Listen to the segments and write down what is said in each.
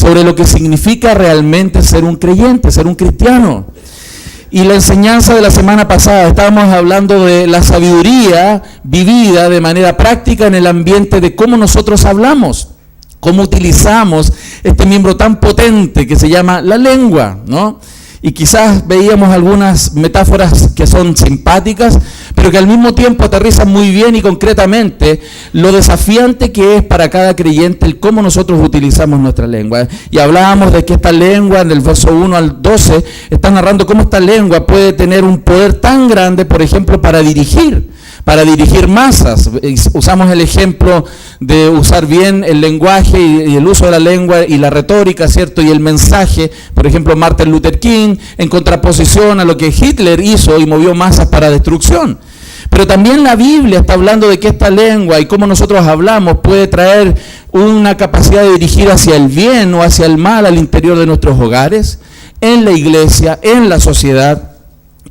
sobre lo que significa realmente ser un creyente, ser un cristiano. Y la enseñanza de la semana pasada, estábamos hablando de la sabiduría vivida de manera práctica en el ambiente de cómo nosotros hablamos, cómo utilizamos este miembro tan potente que se llama la lengua, ¿no? Y quizás veíamos algunas metáforas que son simpáticas, pero que al mismo tiempo aterrizan muy bien y concretamente lo desafiante que es para cada creyente el cómo nosotros utilizamos nuestra lengua. Y hablábamos de que esta lengua, en el verso 1 al 12, está narrando cómo esta lengua puede tener un poder tan grande, por ejemplo, para dirigir masas. Usamos el ejemplo de usar bien el lenguaje y el uso de la lengua y la retórica, ¿cierto? Y el mensaje, por ejemplo, Martin Luther King, en contraposición a lo que Hitler hizo y movió masas para destrucción. Pero también la Biblia está hablando de que esta lengua y cómo nosotros hablamos puede traer una capacidad de dirigir hacia el bien o hacia el mal al interior de nuestros hogares, en la iglesia, en la sociedad.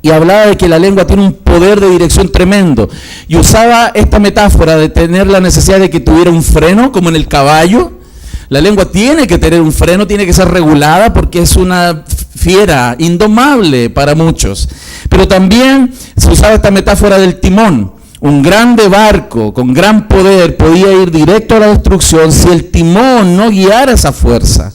Y hablaba de que la lengua tiene un poder de dirección tremendo. Y usaba esta metáfora de tener la necesidad de que tuviera un freno, como en el caballo. La lengua tiene que tener un freno, tiene que ser regulada porque es una fiera indomable para muchos. Pero también se usaba esta metáfora del timón. Un grande barco con gran poder podía ir directo a la destrucción si el timón no guiara esa fuerza.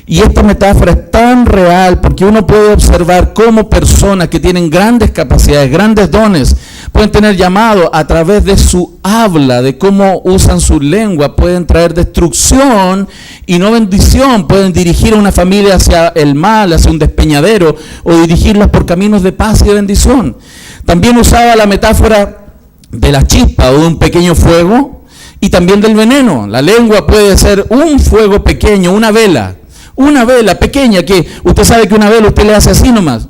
Y esta metáfora es tan real porque uno puede observar cómo personas que tienen grandes capacidades, grandes dones, pueden tener llamado a través de su habla, de cómo usan su lengua, pueden traer destrucción y no bendición, pueden dirigir a una familia hacia el mal, hacia un despeñadero, o dirigirlas por caminos de paz y de bendición. También usaba la metáfora de la chispa o de un pequeño fuego y también del veneno. La lengua puede ser un fuego pequeño, una vela pequeña, que usted sabe que una vela usted le hace así nomás,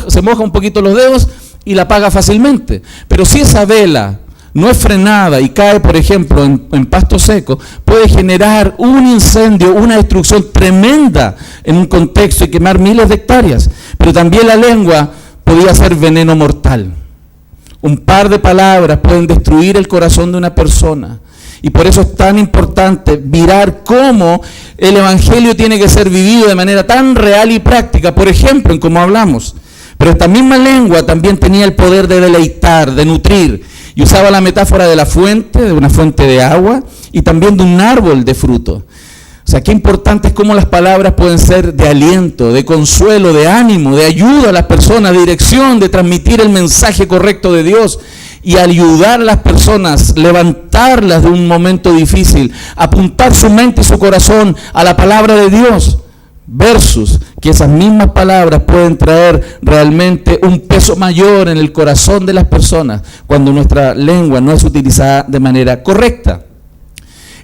se moja un poquito los dedos y la apaga fácilmente. Pero si esa vela no es frenada y cae, por ejemplo, en pasto seco, puede generar un incendio, una destrucción tremenda en un contexto y quemar miles de hectáreas. Pero también la lengua podía ser veneno mortal. Un par de palabras pueden destruir el corazón de una persona. Y por eso es tan importante mirar cómo el evangelio tiene que ser vivido de manera tan real y práctica, por ejemplo, en cómo hablamos. Pero esta misma lengua también tenía el poder de deleitar, de nutrir. Y usaba la metáfora de la fuente, de una fuente de agua, y también de un árbol de fruto. O sea, qué importante es cómo las palabras pueden ser de aliento, de consuelo, de ánimo, de ayuda a las personas, de dirección, de transmitir el mensaje correcto de Dios. Y ayudar a las personas, levantarlas de un momento difícil, apuntar su mente y su corazón a la palabra de Dios, versus que esas mismas palabras pueden traer realmente un peso mayor en el corazón de las personas cuando nuestra lengua no es utilizada de manera correcta.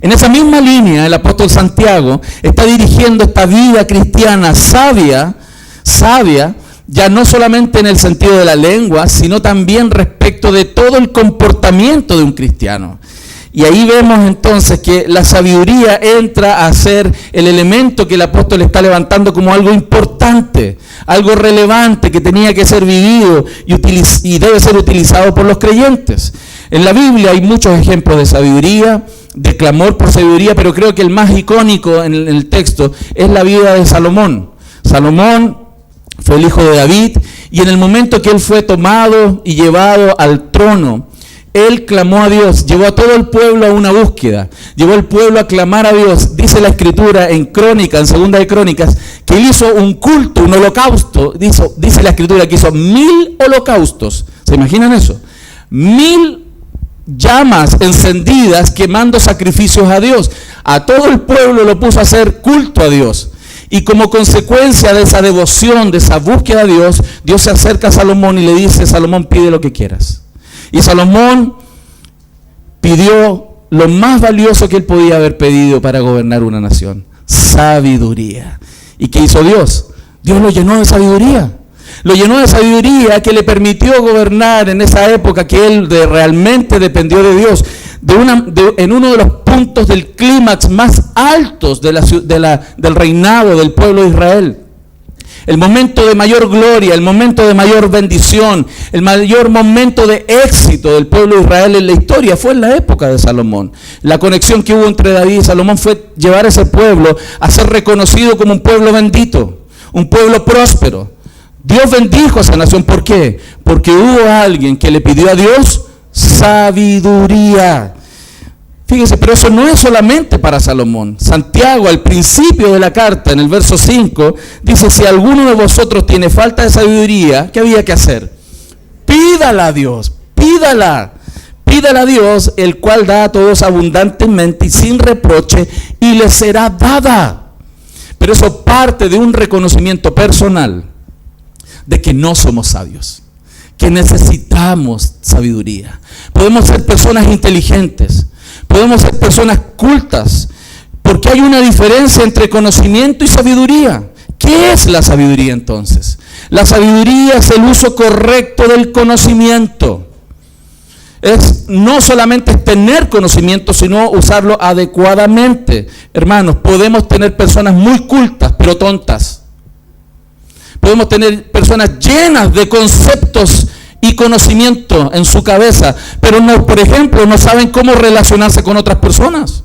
En esa misma línea, el apóstol Santiago está dirigiendo esta vida cristiana sabia, ya no solamente en el sentido de la lengua, sino también respecto de todo el comportamiento de un cristiano. Y ahí vemos entonces que la sabiduría entra a ser el elemento que el apóstol está levantando como algo importante, algo relevante que tenía que ser vivido y debe ser utilizado por los creyentes. En la Biblia hay muchos ejemplos de sabiduría, de clamor por sabiduría, pero creo que el más icónico en el texto es la vida de Salomón. Salomón fue el hijo de David, y en el momento que él fue tomado y llevado al trono, él clamó a Dios, llevó a todo el pueblo a una búsqueda, llevó al pueblo a clamar a Dios. Dice la Escritura en Segunda de Crónicas, que él hizo un culto, un holocausto. Dice la Escritura que hizo 1000 holocaustos. ¿Se imaginan eso? 1000 llamas encendidas quemando sacrificios a Dios. A todo el pueblo lo puso a hacer culto a Dios. Y como consecuencia de esa devoción, de esa búsqueda a Dios, Dios se acerca a Salomón y le dice: Salomón, pide lo que quieras. Y Salomón pidió lo más valioso que él podía haber pedido para gobernar una nación: sabiduría. ¿Y qué hizo Dios? Dios lo llenó de sabiduría. Lo llenó de sabiduría que le permitió gobernar en esa época que él realmente dependió de Dios. En uno de los puntos del clímax más altos del reinado del pueblo de Israel. El momento de mayor gloria, el momento de mayor bendición, el mayor momento de éxito del pueblo de Israel en la historia fue en la época de Salomón. La conexión que hubo entre David y Salomón fue llevar a ese pueblo a ser reconocido como un pueblo bendito, un pueblo próspero. Dios bendijo a esa nación. ¿Por qué? Porque hubo alguien que le pidió a Dios sabiduría. Fíjese, pero eso no es solamente para Salomón. Santiago, al principio de la carta, en el verso 5, dice: si alguno de vosotros tiene falta de sabiduría, ¿qué había que hacer? Pídala a Dios, pídala. Pídala a Dios, el cual da a todos abundantemente y sin reproche, y le será dada. Pero eso parte de un reconocimiento personal de que no somos sabios, que necesitamos sabiduría. Podemos ser personas inteligentes, podemos ser personas cultas, porque hay una diferencia entre conocimiento y sabiduría. ¿Qué es la sabiduría entonces? La sabiduría es el uso correcto del conocimiento. No solamente es tener conocimiento, sino usarlo adecuadamente. Hermanos, podemos tener personas muy cultas, pero tontas. Podemos tener personas llenas de conceptos y conocimiento en su cabeza, pero no, por ejemplo, no saben cómo relacionarse con otras personas.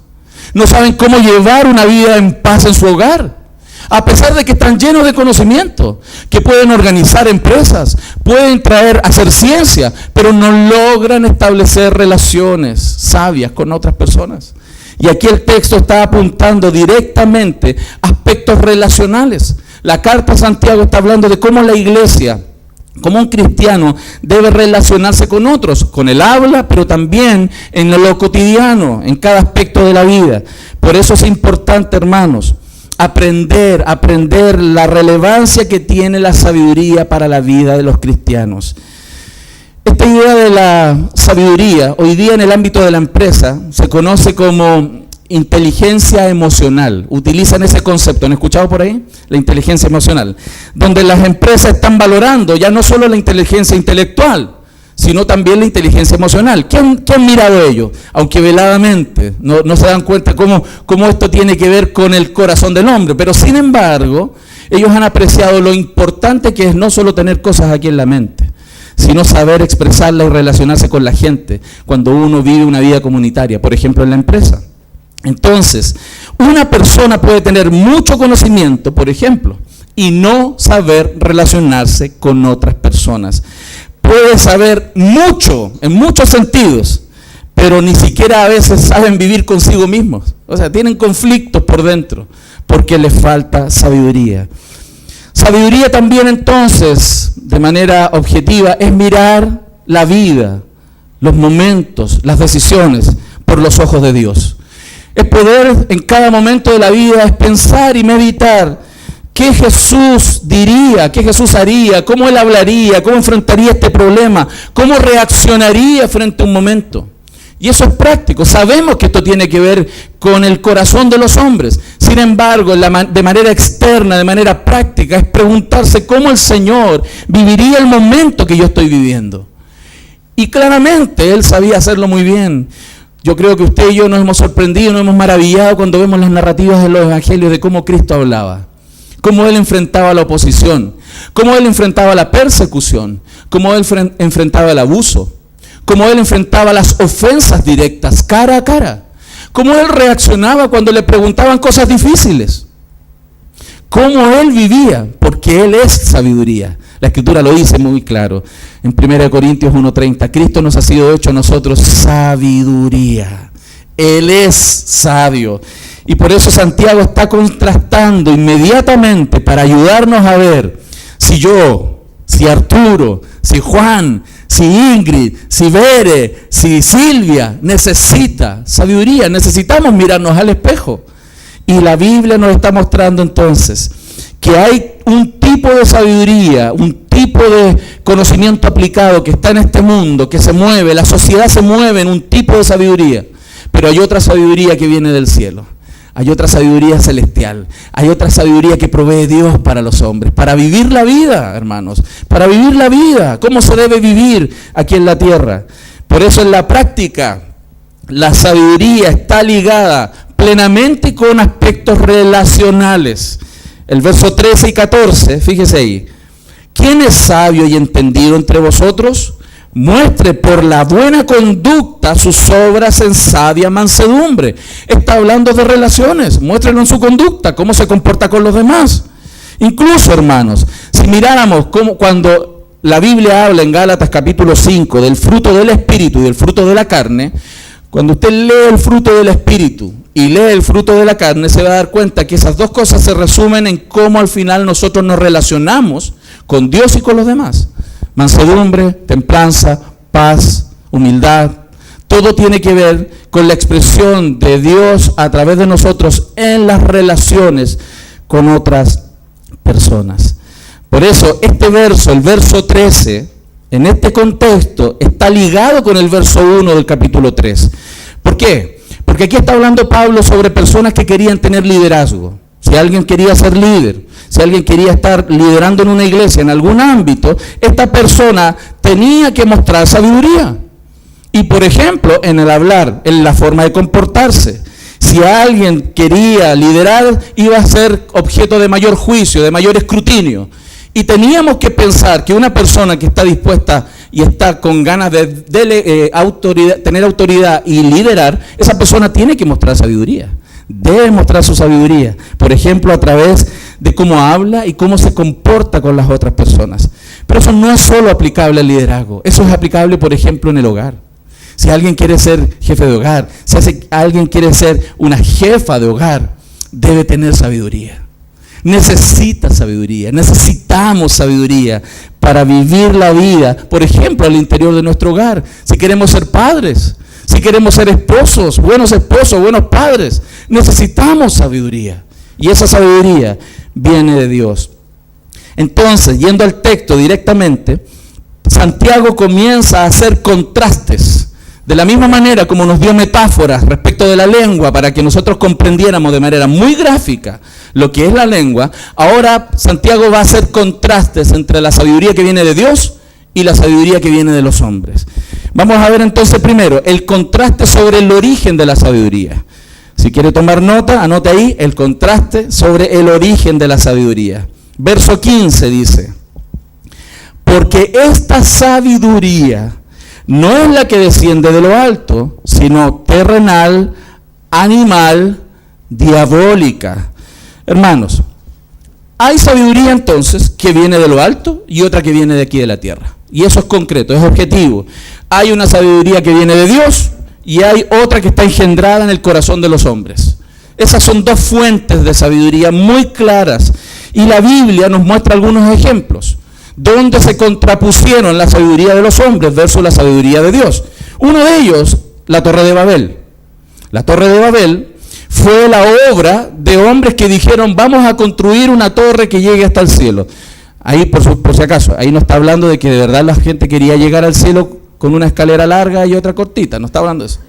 No saben cómo llevar una vida en paz en su hogar. A pesar de que están llenos de conocimiento, que pueden organizar empresas, pueden hacer ciencia, pero no logran establecer relaciones sabias con otras personas. Y aquí el texto está apuntando directamente a aspectos relacionales. La carta a Santiago está hablando de cómo la iglesia, como un cristiano, debe relacionarse con otros, con el habla, pero también en lo cotidiano, en cada aspecto de la vida. Por eso es importante, hermanos, aprender la relevancia que tiene la sabiduría para la vida de los cristianos. Esta idea de la sabiduría, hoy día en el ámbito de la empresa, se conoce como inteligencia emocional. Utilizan ese concepto, ¿han escuchado por ahí? La inteligencia emocional, donde las empresas están valorando ya no solo la inteligencia intelectual, sino también la inteligencia emocional. ¿Quién ha mirado ello? Aunque veladamente, no se dan cuenta cómo esto tiene que ver con el corazón del hombre, pero sin embargo, ellos han apreciado lo importante que es no solo tener cosas aquí en la mente, sino saber expresarla y relacionarse con la gente cuando uno vive una vida comunitaria, por ejemplo en la empresa. Entonces, una persona puede tener mucho conocimiento, por ejemplo, y no saber relacionarse con otras personas. Puede saber mucho, en muchos sentidos, pero ni siquiera a veces saben vivir consigo mismos. O sea, tienen conflictos por dentro, porque les falta sabiduría. Sabiduría también entonces, de manera objetiva, es mirar la vida, los momentos, las decisiones, por los ojos de Dios. Es poder en cada momento de la vida, es pensar y meditar qué Jesús diría, qué Jesús haría, cómo Él hablaría, cómo enfrentaría este problema, cómo reaccionaría frente a un momento. Y eso es práctico. Sabemos que esto tiene que ver con el corazón de los hombres. Sin embargo, de manera externa, de manera práctica, es preguntarse cómo el Señor viviría el momento que yo estoy viviendo. Y claramente Él sabía hacerlo muy bien. Yo creo que usted y yo nos hemos sorprendido, nos hemos maravillado cuando vemos las narrativas de los evangelios de cómo Cristo hablaba, cómo Él enfrentaba la oposición, cómo Él enfrentaba la persecución, cómo Él enfrentaba el abuso, cómo Él enfrentaba las ofensas directas cara a cara, cómo Él reaccionaba cuando le preguntaban cosas difíciles, cómo Él vivía, porque Él es sabiduría. La Escritura lo dice muy claro. En 1 Corintios 1:30, Cristo nos ha sido hecho a nosotros sabiduría. Él es sabio. Y por eso Santiago está contrastando inmediatamente para ayudarnos a ver si yo, si Arturo, si Juan, si Ingrid, si Bere, si Silvia necesita sabiduría. Necesitamos mirarnos al espejo. Y la Biblia nos está mostrando entonces que hay un tipo de sabiduría, un tipo de conocimiento aplicado que está en este mundo, que se mueve, la sociedad se mueve en un tipo de sabiduría, pero hay otra sabiduría que viene del cielo, hay otra sabiduría celestial, hay otra sabiduría que provee Dios para los hombres, para vivir la vida, hermanos, para vivir la vida, cómo se debe vivir aquí en la tierra. Por eso en la práctica, la sabiduría está ligada plenamente con aspectos relacionales. el verso 13 y 14, fíjese ahí. ¿Quién es sabio y entendido entre vosotros? Muestre por la buena conducta sus obras en sabia mansedumbre. Está hablando de relaciones. Muéstrenlo en su conducta, cómo se comporta con los demás. Incluso, hermanos, si miráramos cómo cuando la Biblia habla en Gálatas capítulo 5 del fruto del Espíritu y del fruto de la carne, cuando usted lee el fruto del Espíritu y lee el fruto de la carne, se va a dar cuenta que esas dos cosas se resumen en cómo al final nosotros nos relacionamos con Dios y con los demás. Mansedumbre, templanza, paz, humildad, todo tiene que ver con la expresión de Dios a través de nosotros en las relaciones con otras personas. Por eso este verso, el verso 13, en este contexto está ligado con el verso 1 del capítulo 3. ¿Por qué? Porque aquí está hablando Pablo sobre personas que querían tener liderazgo. Si alguien quería ser líder, si alguien quería estar liderando en una iglesia, en algún ámbito, esta persona tenía que mostrar sabiduría. Y por ejemplo, en el hablar, en la forma de comportarse. Si alguien quería liderar, iba a ser objeto de mayor juicio, de mayor escrutinio. Y teníamos que pensar que una persona que está dispuesta y está con ganas de tener autoridad y liderar, esa persona tiene que mostrar sabiduría. Debe mostrar su sabiduría, por ejemplo, a través de cómo habla y cómo se comporta con las otras personas. Pero eso no es solo aplicable al liderazgo, eso es aplicable, por ejemplo, en el hogar. Si alguien quiere ser jefe de hogar, si alguien quiere ser una jefa de hogar, debe tener sabiduría. Necesita sabiduría, necesitamos sabiduría para vivir la vida, por ejemplo, al interior de nuestro hogar. Si queremos ser padres, si queremos ser esposos, buenos padres, necesitamos sabiduría. Y esa sabiduría viene de Dios. Entonces, yendo al texto directamente, Santiago comienza a hacer contrastes. De la misma manera como nos dio metáforas respecto de la lengua para que nosotros comprendiéramos de manera muy gráfica lo que es la lengua, ahora Santiago va a hacer contrastes entre la sabiduría que viene de Dios y la sabiduría que viene de los hombres. Vamos a ver entonces primero el contraste sobre el origen de la sabiduría. Si quiere tomar nota, anote ahí el contraste sobre el origen de la sabiduría. Verso 15 dice: porque esta sabiduría no es la que desciende de lo alto, sino terrenal, animal, diabólica. Hermanos, hay sabiduría entonces que viene de lo alto y otra que viene de aquí de la tierra. Y eso es concreto, es objetivo. Hay una sabiduría que viene de Dios y hay otra que está engendrada en el corazón de los hombres. Esas son dos fuentes de sabiduría muy claras. Y la Biblia nos muestra algunos ejemplos donde se contrapusieron la sabiduría de los hombres versus la sabiduría de Dios. Uno de ellos, la Torre de Babel. La Torre de Babel fue la obra de hombres que dijeron: vamos a construir una torre que llegue hasta el cielo. Ahí, por si acaso, ahí no está hablando de que de verdad la gente quería llegar al cielo con una escalera larga y otra cortita, no está hablando de eso.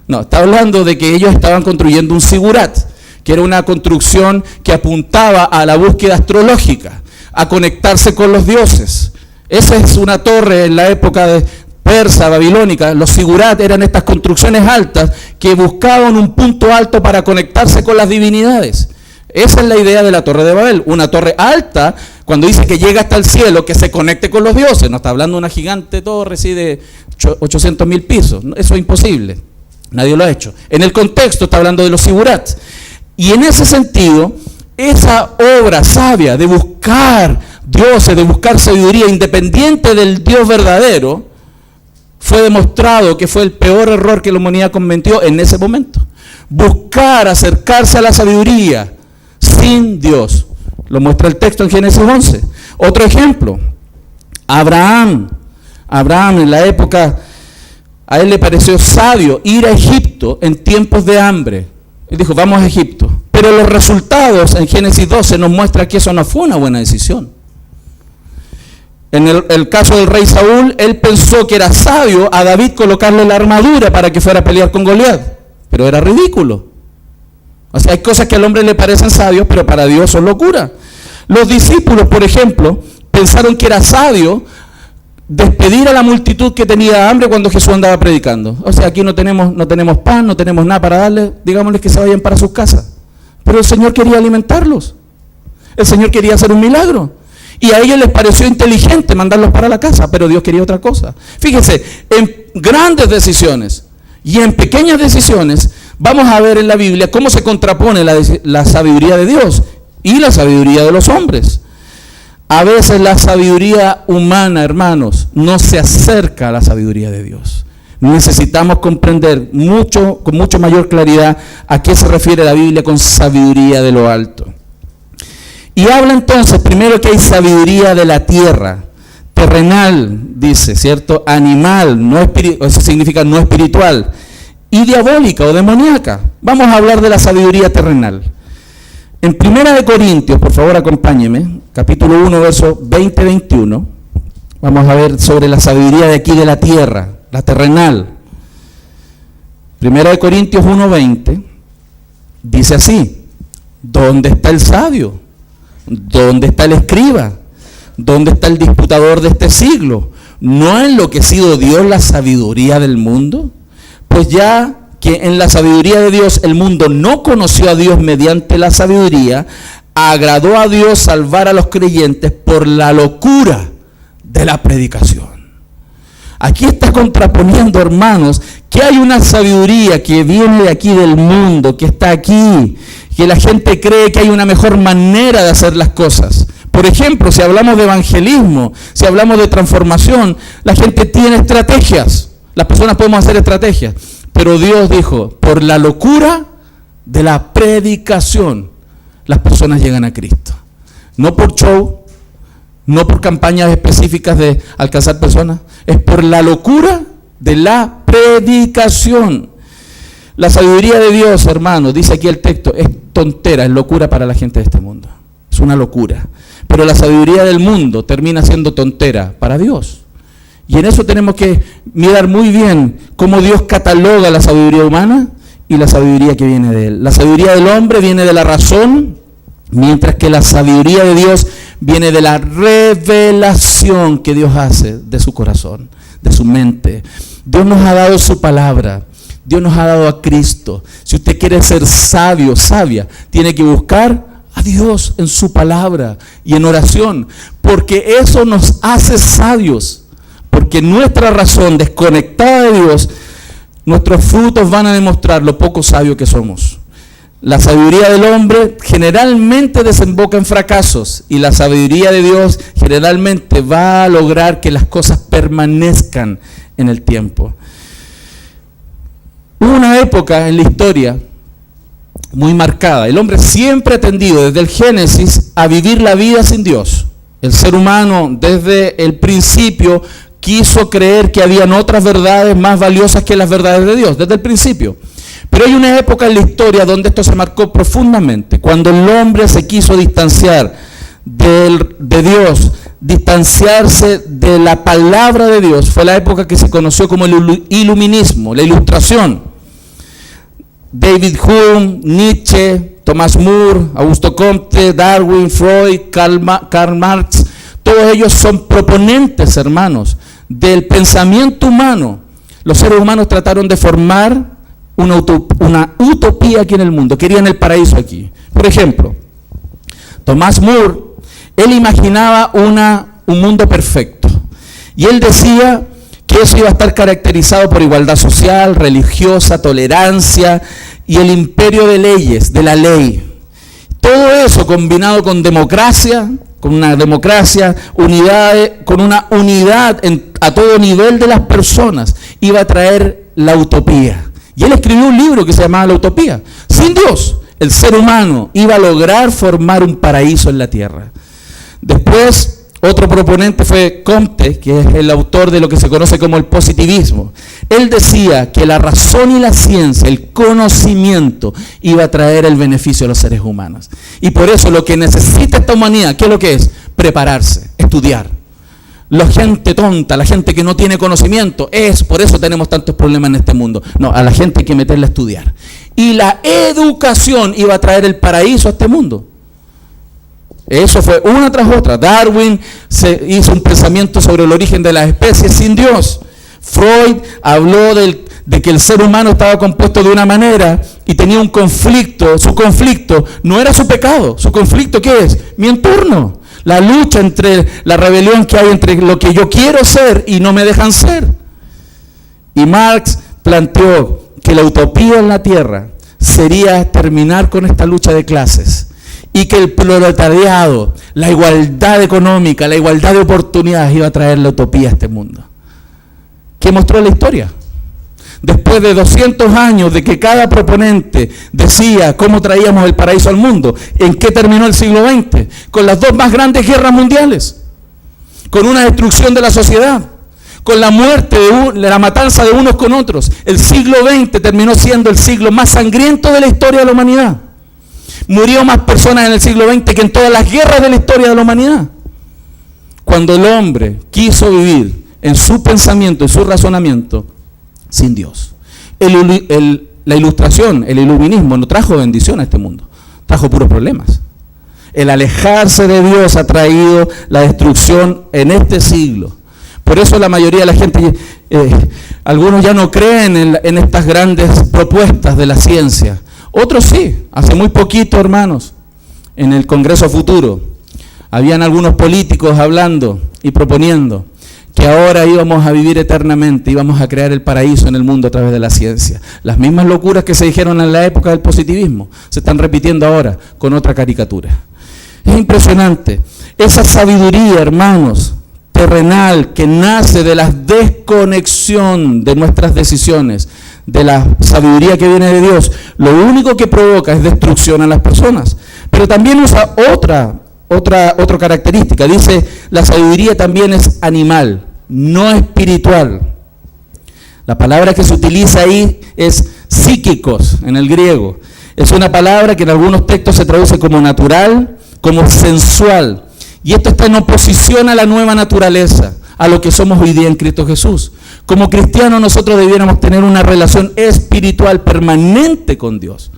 No, está hablando de que ellos estaban construyendo un sigurat, que era una construcción que apuntaba a la búsqueda astrológica, a conectarse con los dioses. Esa es una torre en la época de persa, babilónica. Los sigurat eran estas construcciones altas que buscaban un punto alto para conectarse con las divinidades. Esa es la idea de la Torre de Babel, una torre alta, cuando dice que llega hasta el cielo, que se conecte con los dioses. No está hablando de una gigante torre así de 800.000 pisos, eso es imposible, nadie lo ha hecho. En el contexto está hablando de los sigurats. Y en ese sentido, esa obra sabia de buscar dioses, de buscar sabiduría independiente del Dios verdadero, fue demostrado que fue el peor error que la humanidad cometió en ese momento. Buscar acercarse a la sabiduría sin Dios. Lo muestra el texto en Génesis 11. Otro ejemplo, Abraham en la época, a él le pareció sabio ir a Egipto en tiempos de hambre. Él dijo: vamos a Egipto. Pero los resultados en Génesis 12 nos muestra que eso no fue una buena decisión. En el caso del rey Saúl, él pensó que era sabio a David colocarle la armadura para que fuera a pelear con Goliat, pero era ridículo. O sea, hay cosas que al hombre le parecen sabios, pero para Dios son locura. Los discípulos, por ejemplo, pensaron que era sabio despedir a la multitud que tenía hambre cuando Jesús andaba predicando. O sea, aquí no tenemos pan, no tenemos nada para darles, digámosles que se vayan para sus casas. Pero el Señor quería alimentarlos. El Señor quería hacer un milagro. Y a ellos les pareció inteligente mandarlos para la casa, pero Dios quería otra cosa. Fíjense, en grandes decisiones y en pequeñas decisiones, vamos a ver en la Biblia cómo se contrapone la sabiduría de Dios y la sabiduría de los hombres. A veces la sabiduría humana, hermanos, no se acerca a la sabiduría de Dios. Necesitamos comprender con mucho mayor claridad a qué se refiere la Biblia con sabiduría de lo alto. Y habla entonces, primero, que hay sabiduría de la tierra, terrenal, dice, ¿cierto? Animal, eso significa no espiritual, y diabólica o demoníaca. Vamos a hablar de la sabiduría terrenal. En 1 Corintios, por favor acompáñeme, capítulo 1, verso 20-21, vamos a ver sobre la sabiduría de aquí de la tierra, la terrenal. 1 Corintios 1:20 dice así: ¿dónde está el sabio? ¿Dónde está el escriba? ¿Dónde está el disputador de este siglo? ¿No ha enloquecido Dios la sabiduría del mundo? Pues ya que en la sabiduría de Dios el mundo no conoció a Dios mediante la sabiduría, agradó a Dios salvar a los creyentes por la locura de la predicación. Aquí está contraponiendo, hermanos, que hay una sabiduría que viene de aquí del mundo, que está aquí, que la gente cree que hay una mejor manera de hacer las cosas. Por ejemplo, si hablamos de evangelismo, si hablamos de transformación, la gente tiene estrategias. Las personas podemos hacer estrategias. Pero Dios dijo, por la locura de la predicación, las personas llegan a Cristo. No por show, no por campañas específicas de alcanzar personas, es por la locura de la predicación. La sabiduría de Dios, hermanos, dice aquí el texto, es tontera, es locura para la gente de este mundo. Es una locura. Pero la sabiduría del mundo termina siendo tontera para Dios. Y en eso tenemos que mirar muy bien cómo Dios cataloga la sabiduría humana y la sabiduría que viene de Él. La sabiduría del hombre viene de la razón, mientras que la sabiduría de Dios viene de la revelación que Dios hace de su corazón, de su mente. Dios nos ha dado su palabra. Dios nos ha dado a Cristo. Si usted quiere ser sabio, sabia, tiene que buscar a Dios en su palabra y en oración, porque eso nos hace sabios. Porque nuestra razón desconectada de Dios, nuestros frutos van a demostrar lo poco sabio que somos. La sabiduría del hombre generalmente desemboca en fracasos y la sabiduría de Dios generalmente va a lograr que las cosas permanezcan en el tiempo. Hubo una época en la historia muy marcada. El hombre siempre ha tendido desde el Génesis a vivir la vida sin Dios. El ser humano desde el principio quiso creer que habían otras verdades más valiosas que las verdades de Dios, desde el principio. Pero hay una época en la historia donde esto se marcó profundamente, cuando el hombre se quiso distanciar de Dios, distanciarse de la palabra de Dios. Fue la época que se conoció como el iluminismo, la ilustración. David Hume, Nietzsche, Thomas More, Augusto Comte, Darwin, Freud, Karl Marx, todos ellos son proponentes, hermanos, del pensamiento humano. Los seres humanos trataron de formar una utopía aquí en el mundo, querían el paraíso aquí. Por ejemplo, Thomas More, él imaginaba un mundo perfecto, y él decía que eso iba a estar caracterizado por igualdad social, religiosa, tolerancia y el imperio de leyes, de la ley. Todo eso combinado con democracia, con una democracia, con una unidad a todo nivel de las personas, iba a traer la utopía. Y él escribió un libro que se llamaba La Utopía. Sin Dios, el ser humano iba a lograr formar un paraíso en la tierra. Después, otro proponente fue Comte, que es el autor de lo que se conoce como el positivismo. Él decía que la razón y la ciencia, el conocimiento, iba a traer el beneficio a los seres humanos. Y por eso lo que necesita esta humanidad, ¿qué es lo que es? Prepararse, estudiar. La gente tonta, la gente que no tiene conocimiento, por eso tenemos tantos problemas en este mundo. No, a la gente hay que meterla a estudiar. Y la educación iba a traer el paraíso a este mundo. Eso fue una tras otra. Darwin se hizo un pensamiento sobre el origen de las especies sin Dios. Freud habló de de que el ser humano estaba compuesto de una manera y tenía un conflicto. Su conflicto no era su pecado. Su conflicto, ¿qué es? Mi entorno. La lucha entre la rebelión que hay entre lo que yo quiero ser y no me dejan ser. Y Marx planteó que la utopía en la tierra sería terminar con esta lucha de clases y que el proletariado, la igualdad económica, la igualdad de oportunidades iba a traer la utopía a este mundo. ¿Qué mostró la historia? Después de 200 años de que cada proponente decía cómo traíamos el paraíso al mundo, ¿en qué terminó el siglo XX? Con las dos más grandes guerras mundiales, con una destrucción de la sociedad, con la muerte, la matanza de unos con otros. El siglo XX terminó siendo el siglo más sangriento de la historia de la humanidad. Murió más personas en el siglo XX que en todas las guerras de la historia de la humanidad. Cuando el hombre quiso vivir en su pensamiento y su razonamiento sin Dios. La ilustración, el iluminismo no trajo bendición a este mundo, trajo puros problemas. El alejarse de Dios ha traído la destrucción en este siglo. Por eso la mayoría de la gente, algunos ya no creen en estas grandes propuestas de la ciencia. Otros sí. Hace muy poquito, hermanos, en el Congreso Futuro, habían algunos políticos hablando y proponiendo que ahora íbamos a vivir eternamente, íbamos a crear el paraíso en el mundo a través de la ciencia. Las mismas locuras que se dijeron en la época del positivismo se están repitiendo ahora con otra caricatura. Es impresionante. Esa sabiduría, hermanos, terrenal, que nace de la desconexión de nuestras decisiones, de la sabiduría que viene de Dios, lo único que provoca es destrucción a las personas. Pero también usa otra característica. Dice, la sabiduría también es animal, no espiritual. La palabra que se utiliza ahí es psíquicos en el griego. Es una palabra que en algunos textos se traduce como natural, como sensual. Y esto está en oposición a la nueva naturaleza, a lo que somos hoy día en Cristo Jesús. Como cristianos nosotros debiéramos tener una relación espiritual permanente con Dios.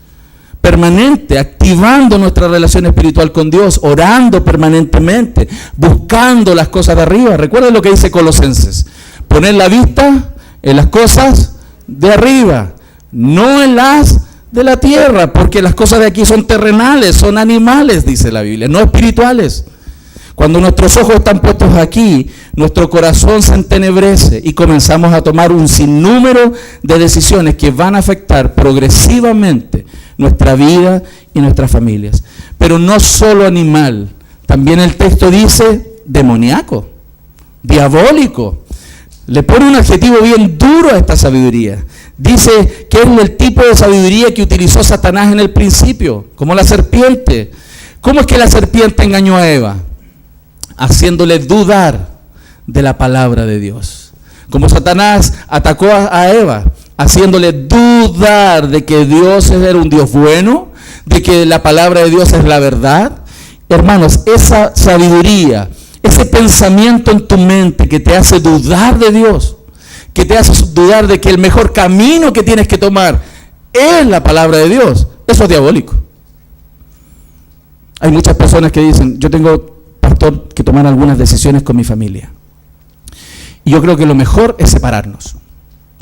Permanente, activando nuestra relación espiritual con Dios, orando permanentemente, buscando las cosas de arriba. Recuerden lo que dice Colosenses: poner la vista en las cosas de arriba, no en las de la tierra, porque las cosas de aquí son terrenales, son animales, dice la Biblia, no espirituales. Cuando nuestros ojos están puestos aquí, nuestro corazón se entenebrece y comenzamos a tomar un sinnúmero de decisiones que van a afectar progresivamente nuestra vida y nuestras familias. Pero no solo animal, también el texto dice demoníaco, diabólico. Le pone un adjetivo bien duro a esta sabiduría. Dice que es el tipo de sabiduría que utilizó Satanás en el principio, como la serpiente. ¿Cómo es que la serpiente engañó a Eva? Haciéndole dudar de la palabra de Dios. Como Satanás atacó a Eva, haciéndole dudar de que Dios era un Dios bueno, de que la palabra de Dios es la verdad. Hermanos, esa sabiduría, ese pensamiento en tu mente que te hace dudar de Dios, que te hace dudar de que el mejor camino que tienes que tomar es la palabra de Dios, eso es diabólico. Hay muchas personas que dicen, yo tengo, pastor, que tomar algunas decisiones con mi familia. Y yo creo que lo mejor es separarnos.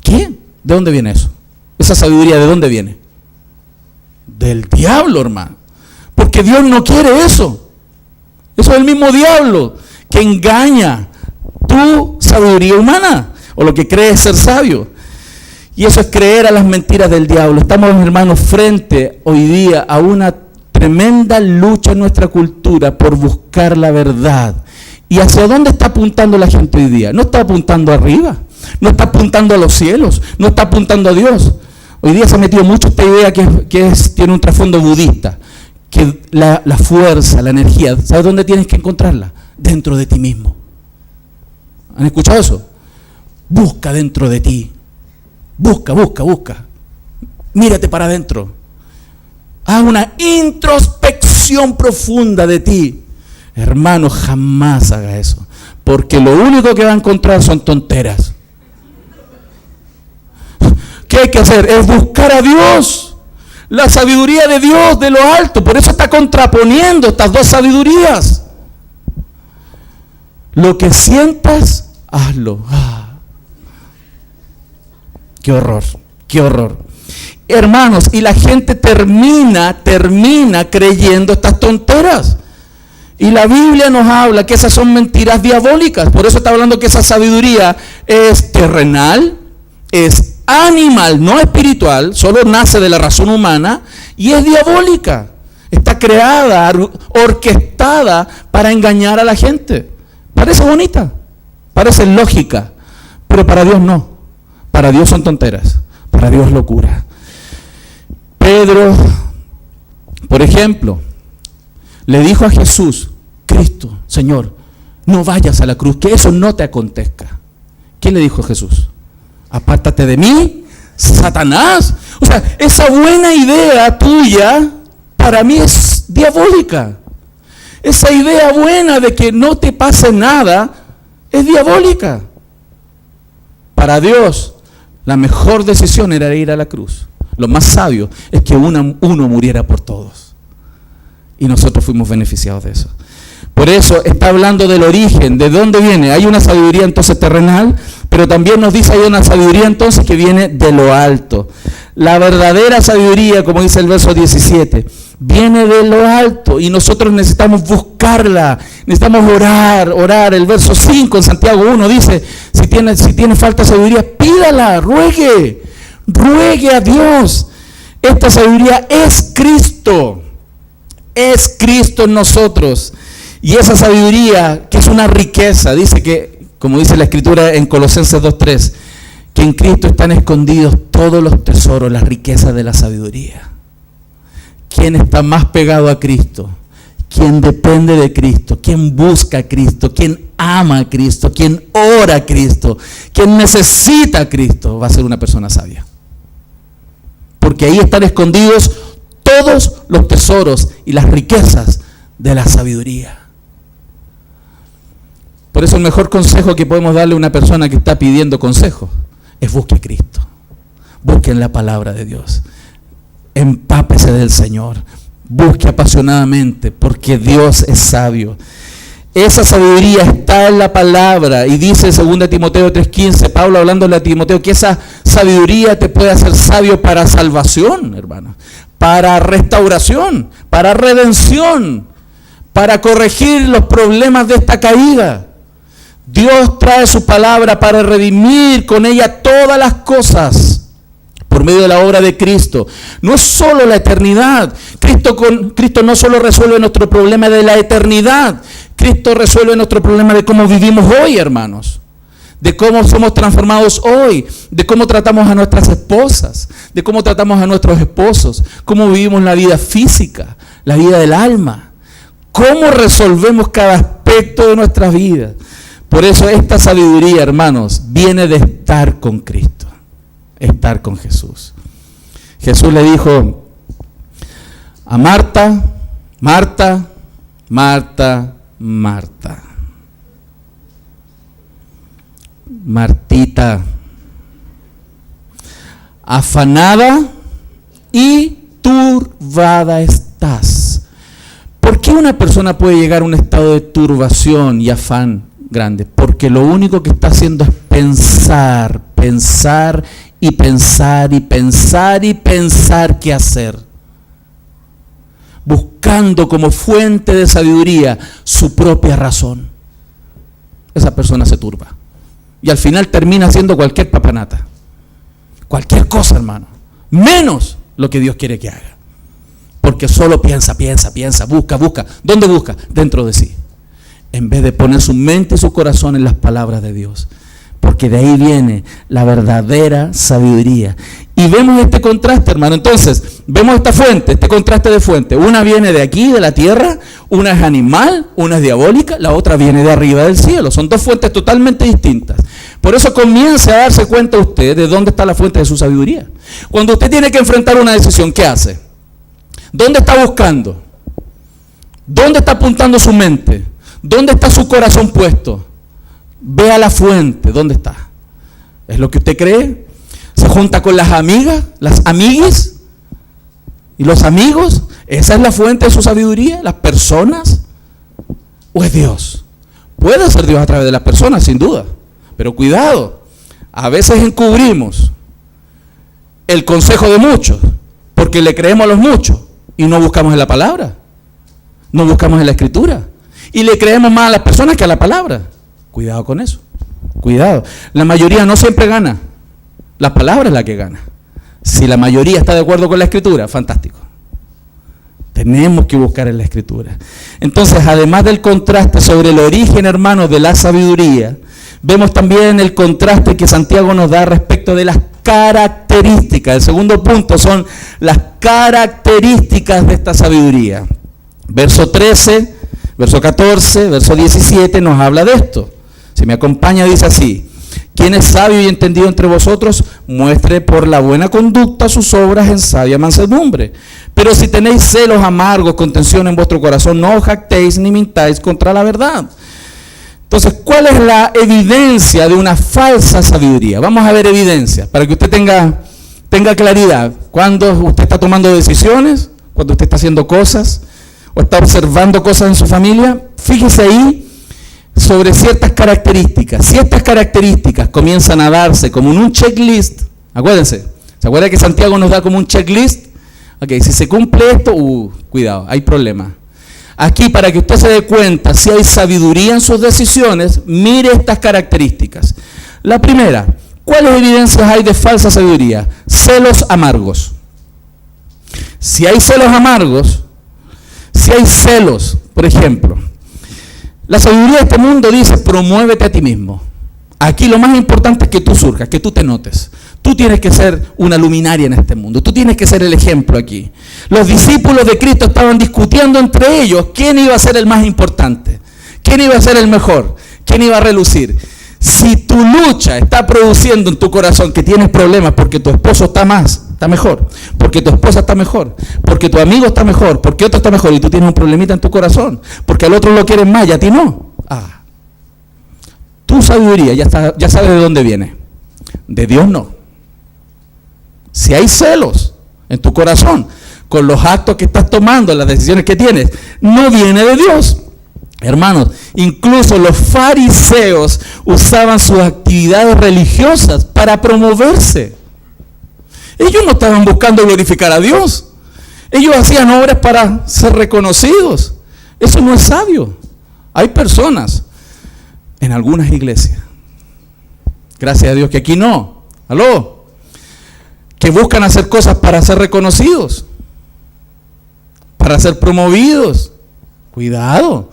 ¿Qué? ¿De dónde viene eso? Esa sabiduría, ¿de dónde viene? Del diablo, hermano. Porque Dios no quiere eso. Eso es el mismo diablo que engaña tu sabiduría humana, o lo que crees ser sabio. Y eso es creer a las mentiras del diablo. Estamos, hermanos, frente hoy día a una tremenda lucha en nuestra cultura por buscar la verdad. ¿Y hacia dónde está apuntando la gente hoy día? No está apuntando arriba, no está apuntando a los cielos, no está apuntando a Dios. Hoy día se ha metido mucho esta idea que tiene un trasfondo budista, que la fuerza, la energía, ¿sabes dónde tienes que encontrarla? Dentro de ti mismo. ¿Han escuchado eso? Busca dentro de ti. Busca. Mírate para adentro. Haz una introspección profunda de ti. Hermano, jamás haga eso, porque lo único que va a encontrar son tonteras. ¿Qué hay que hacer? Es buscar a Dios, la sabiduría de Dios de lo alto. Por eso está contraponiendo estas dos sabidurías. Lo que sientas, hazlo. Qué horror, qué horror. Hermanos, y la gente termina creyendo estas tonteras. Y la Biblia nos habla que esas son mentiras diabólicas. Por eso está hablando que esa sabiduría es terrenal, es animal, no espiritual, solo nace de la razón humana y es diabólica. Está creada, orquestada para engañar a la gente. Parece bonita, parece lógica, pero para Dios no. Para Dios son tonteras, para Dios locura. Pedro, por ejemplo, le dijo a Jesús: Cristo, Señor, no vayas a la cruz, que eso no te acontezca. ¿Qué le dijo Jesús? Apártate de mí, Satanás. O sea, esa buena idea tuya para mí es diabólica. Esa idea buena de que no te pase nada es diabólica. Para Dios, la mejor decisión era ir a la cruz. Lo más sabio es que uno muriera por todos. Y nosotros fuimos beneficiados de eso. Por eso está hablando del origen, de dónde viene. Hay una sabiduría entonces terrenal, pero también nos dice hay una sabiduría entonces que viene de lo alto. La verdadera sabiduría, como dice el verso 17, viene de lo alto y nosotros necesitamos buscarla, necesitamos orar. El verso 5 en Santiago 1 dice, si tiene falta de sabiduría, pídala, ruegue a Dios. Esta sabiduría es Cristo en nosotros. Y esa sabiduría, que es una riqueza, dice que, como dice la Escritura en Colosenses 2:3, que en Cristo están escondidos todos los tesoros, las riquezas de la sabiduría. ¿Quién está más pegado a Cristo? ¿Quién depende de Cristo? ¿Quién busca a Cristo? ¿Quién ama a Cristo? ¿Quién ora a Cristo? ¿Quién necesita a Cristo? Va a ser una persona sabia. Porque ahí están escondidos todos los tesoros y las riquezas de la sabiduría. Por eso el mejor consejo que podemos darle a una persona que está pidiendo consejo es busque a Cristo. Busque en la palabra de Dios. Empápese del Señor. Busque apasionadamente porque Dios es sabio. Esa sabiduría está en la palabra y dice 2 Timoteo 3:15, Pablo hablándole a Timoteo, que esa sabiduría te puede hacer sabio para salvación, hermano, para restauración, para redención, para corregir los problemas de esta caída. Dios trae su palabra para redimir con ella todas las cosas por medio de la obra de Cristo. No es solo la eternidad. Cristo no solo resuelve nuestro problema de la eternidad. Cristo resuelve nuestro problema de cómo vivimos hoy, hermanos. De cómo somos transformados hoy. De cómo tratamos a nuestras esposas. De cómo tratamos a nuestros esposos. Cómo vivimos la vida física, la vida del alma. Cómo resolvemos cada aspecto de nuestras vidas. Por eso esta sabiduría, hermanos, viene de estar con Cristo, estar con Jesús. Jesús le dijo a Marta, Marta, Marta, Marta. Martita, afanada y turbada estás. ¿Por qué una persona puede llegar a un estado de turbación y afán grande? Porque lo único que está haciendo es pensar y pensar y pensar y pensar qué hacer. Buscando como fuente de sabiduría su propia razón. Esa persona se turba. Y al final termina haciendo cualquier papanata. Cualquier cosa, hermano. Menos lo que Dios quiere que haga. Porque solo piensa, busca. ¿Dónde busca? Dentro de sí. En vez de poner su mente y su corazón en las palabras de Dios. Porque de ahí viene la verdadera sabiduría. Y vemos este contraste, hermano. Entonces, vemos esta fuente, este contraste de fuente. Una viene de aquí, de la tierra, una es animal, una es diabólica, la otra viene de arriba del cielo. Son dos fuentes totalmente distintas. Por eso comience a darse cuenta usted de dónde está la fuente de su sabiduría. Cuando usted tiene que enfrentar una decisión, ¿qué hace? ¿Dónde está buscando? ¿Dónde está apuntando su mente? ¿Dónde está su corazón puesto? Vea la fuente, ¿dónde está? ¿Es lo que usted cree? ¿Se junta con las amigas, las amiguis y los amigos? ¿Esa es la fuente de su sabiduría? ¿Las personas? ¿O es Dios? Puede ser Dios a través de las personas, sin duda. Pero cuidado, a veces encubrimos el consejo de muchos, porque le creemos a los muchos y no buscamos en la palabra, no buscamos en la escritura y le creemos más a las personas que a la palabra. Cuidado con eso, cuidado. La mayoría no siempre gana, la palabra es la que gana. Si la mayoría está de acuerdo con la escritura, fantástico. Tenemos que buscar en la escritura. Entonces, además del contraste sobre el origen, hermanos, de la sabiduría, vemos también el contraste que Santiago nos da respecto de las características. El segundo punto son las características de esta sabiduría. Verso 13, verso 14, verso 17 nos habla de esto. Si me acompaña, dice así: quien es sabio y entendido entre vosotros, muestre por la buena conducta sus obras en sabia mansedumbre. Pero si tenéis celos amargos, contención en vuestro corazón, no os jactéis ni mintáis contra la verdad. Entonces, ¿cuál es la evidencia de una falsa sabiduría? Vamos a ver evidencia, para que usted tenga claridad. Cuando usted está tomando decisiones, cuando usted está haciendo cosas, o está observando cosas en su familia, fíjese ahí sobre ciertas características. Si estas características comienzan a darse como en un checklist, acuérdense, ¿se acuerda que Santiago nos da como un checklist? Ok, si se cumple esto, cuidado, hay problema. Aquí, para que usted se dé cuenta si hay sabiduría en sus decisiones, mire estas características. La primera, ¿cuáles evidencias hay de falsa sabiduría? Celos amargos. Si hay celos amargos, si hay celos, por ejemplo, la sabiduría de este mundo dice: promuévete a ti mismo. Aquí lo más importante es que tú surjas, que tú te notes. Tú tienes que ser una luminaria en este mundo. Tú tienes que ser el ejemplo aquí. Los discípulos de Cristo estaban discutiendo entre ellos quién iba a ser el más importante, quién iba a ser el mejor, quién iba a relucir. Si tu lucha está produciendo en tu corazón que tienes problemas porque tu esposo está mejor, porque tu esposa está mejor, porque tu amigo está mejor, porque otro está mejor y tú tienes un problemita en tu corazón, porque al otro lo quieres más y a ti no. Tu sabiduría ya sabes de dónde viene. De Dios no. Si hay celos en tu corazón con los actos que estás tomando, las decisiones que tienes, no viene de Dios. Hermanos, incluso los fariseos usaban sus actividades religiosas para promoverse. Ellos no estaban buscando glorificar a Dios. Ellos hacían obras para ser reconocidos. Eso no es sabio. Hay personas en algunas iglesias, gracias a Dios que aquí no, que buscan hacer cosas para ser reconocidos, para ser promovidos. Cuidado.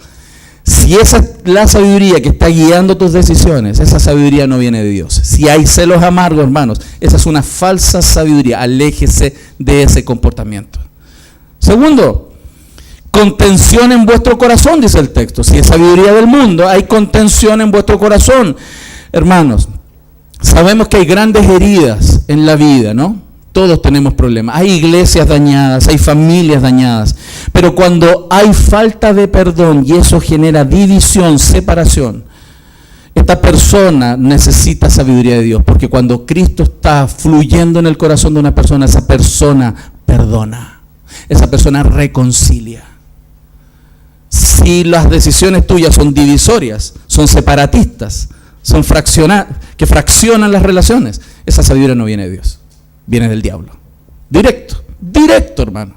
Si esa es la sabiduría que está guiando tus decisiones, esa sabiduría no viene de Dios. Si hay celos amargos, hermanos, esa es una falsa sabiduría. Aléjese de ese comportamiento. Segundo, contención en vuestro corazón, dice el texto. Si es sabiduría del mundo, hay contención en vuestro corazón. Hermanos, sabemos que hay grandes heridas en la vida, ¿no? Todos tenemos problemas. Hay iglesias dañadas, hay familias dañadas. Pero cuando hay falta de perdón y eso genera división, separación, esta persona necesita sabiduría de Dios. Porque cuando Cristo está fluyendo en el corazón de una persona, esa persona perdona. Esa persona reconcilia. Si las decisiones tuyas son divisorias, son separatistas, que fraccionan las relaciones, esa sabiduría no viene de Dios. Viene del diablo. Directo, hermano.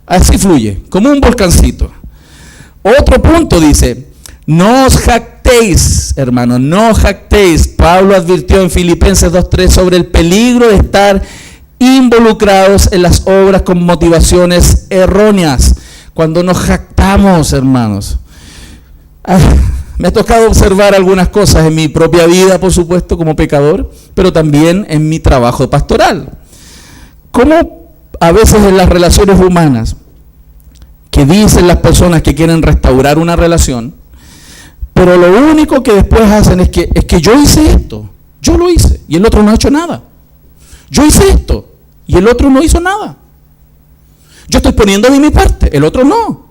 Así fluye, como un volcancito. Otro punto dice: no os jactéis, hermano, no jactéis. Pablo advirtió en Filipenses 2:3 sobre el peligro de estar involucrados en las obras con motivaciones erróneas. Cuando nos jactamos, hermanos. Me ha tocado observar algunas cosas en mi propia vida, por supuesto, como pecador, pero también en mi trabajo pastoral. Cómo a veces en las relaciones humanas, que dicen las personas que quieren restaurar una relación, pero lo único que después hacen es que yo hice esto, yo lo hice, y el otro no ha hecho nada. Yo hice esto, y el otro no hizo nada. Yo estoy poniendo de mi parte, el otro no.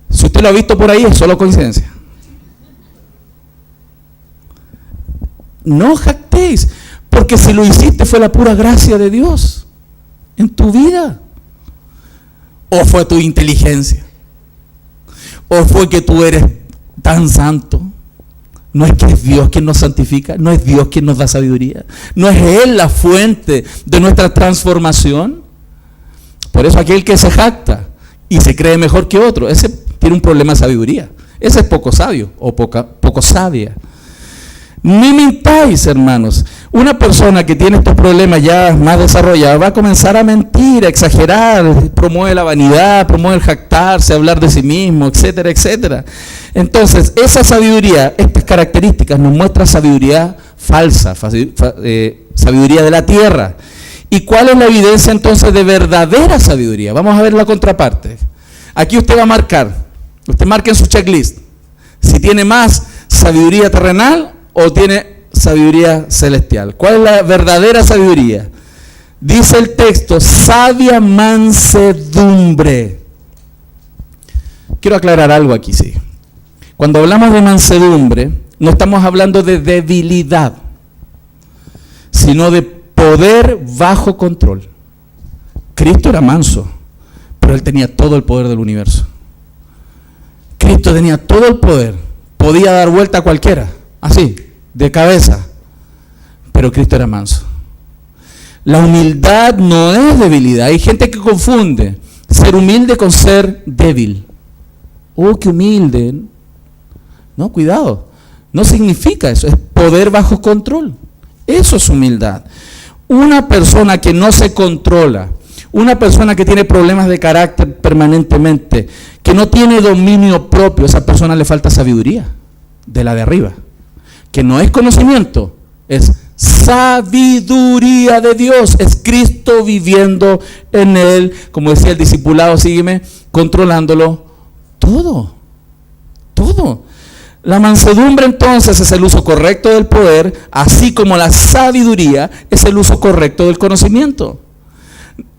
Si usted lo ha visto por ahí, es solo coincidencia. No jactéis, porque si lo hiciste fue la pura gracia de Dios en tu vida. O fue tu inteligencia. O fue que tú eres tan santo. ¿No es que es Dios quien nos santifica? ¿No es Dios quien nos da sabiduría? ¿No es Él la fuente de nuestra transformación? Por eso aquel que se jacta y se cree mejor que otro, ese tiene un problema de sabiduría. Ese es poco sabio o poco sabia. Ni mintáis, hermanos. Una persona que tiene estos problemas ya más desarrollados va a comenzar a mentir, a exagerar, promueve la vanidad, promueve el jactarse, hablar de sí mismo, etcétera, etcétera. Entonces, esa sabiduría, estas características nos muestran sabiduría falsa, sabiduría de la tierra. ¿Y cuál es la evidencia entonces de verdadera sabiduría? Vamos a ver la contraparte. Aquí usted va a marcar, usted marca en su checklist, si tiene más sabiduría terrenal o tiene sabiduría celestial. ¿Cuál es la verdadera sabiduría? Dice el texto, sabia mansedumbre. Quiero aclarar algo aquí, sí. Cuando hablamos de mansedumbre, no estamos hablando de debilidad, sino de poder bajo control. Cristo era manso, pero Él tenía todo el poder del universo. Cristo tenía todo el poder, podía dar vuelta a cualquiera, así, de cabeza, pero Cristo era manso. La humildad no es debilidad. Hay gente que confunde ser humilde con ser débil. Oh, qué humilde. No, cuidado, no significa eso, es poder bajo control. Eso es humildad. Una persona que no se controla, una persona que tiene problemas de carácter permanentemente, que no tiene dominio propio, a esa persona le falta sabiduría, de la de arriba, que no es conocimiento, es sabiduría de Dios, es Cristo viviendo en él, como decía el discipulado, sígueme, controlándolo todo, todo. La mansedumbre entonces es el uso correcto del poder, así como la sabiduría es el uso correcto del conocimiento.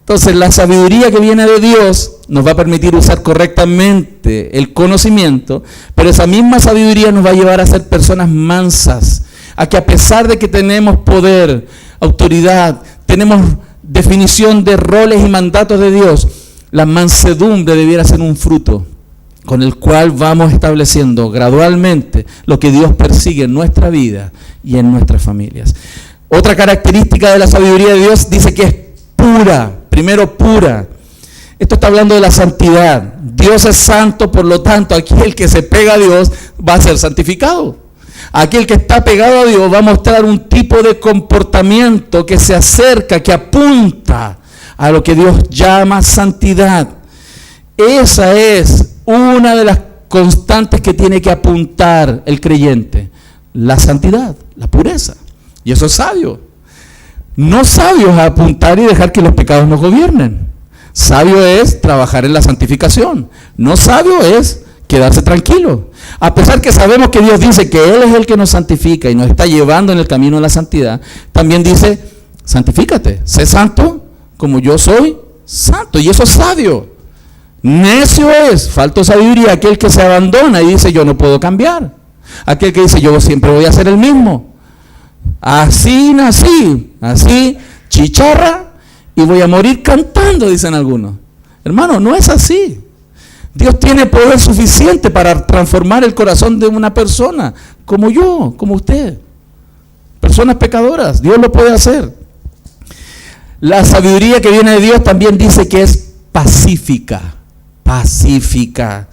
Entonces la sabiduría que viene de Dios nos va a permitir usar correctamente el conocimiento, pero esa misma sabiduría nos va a llevar a ser personas mansas, a que a pesar de que tenemos poder, autoridad, tenemos definición de roles y mandatos de Dios, la mansedumbre debiera ser un fruto con el cual vamos estableciendo gradualmente lo que Dios persigue en nuestra vida y en nuestras familias. Otra característica de la sabiduría de Dios dice que es pura, primero pura. Esto está hablando de la santidad. Dios es santo, por lo tanto, aquel que se pega a Dios va a ser santificado. Aquel que está pegado a Dios va a mostrar un tipo de comportamiento que se acerca, que apunta a lo que Dios llama santidad. Esa es una de las constantes que tiene que apuntar el creyente, la santidad, la pureza. Y eso es sabio. No sabio es apuntar y dejar que los pecados nos gobiernen. Sabio es trabajar en la santificación. No sabio es quedarse tranquilo. A pesar que sabemos que Dios dice que Él es el que nos santifica y nos está llevando en el camino de la santidad, también dice, santifícate, sé santo como yo soy santo. Y eso es sabio. Necio es, falta sabiduría, aquel que se abandona y dice yo no puedo cambiar. Aquel que dice yo siempre voy a ser el mismo. Así nací, así chicharra y voy a morir cantando, dicen algunos. Hermano, no es así. Dios tiene poder suficiente para transformar el corazón de una persona, como yo, como usted. Personas pecadoras, Dios lo puede hacer. La sabiduría que viene de Dios también dice que es pacífica. Pacífica.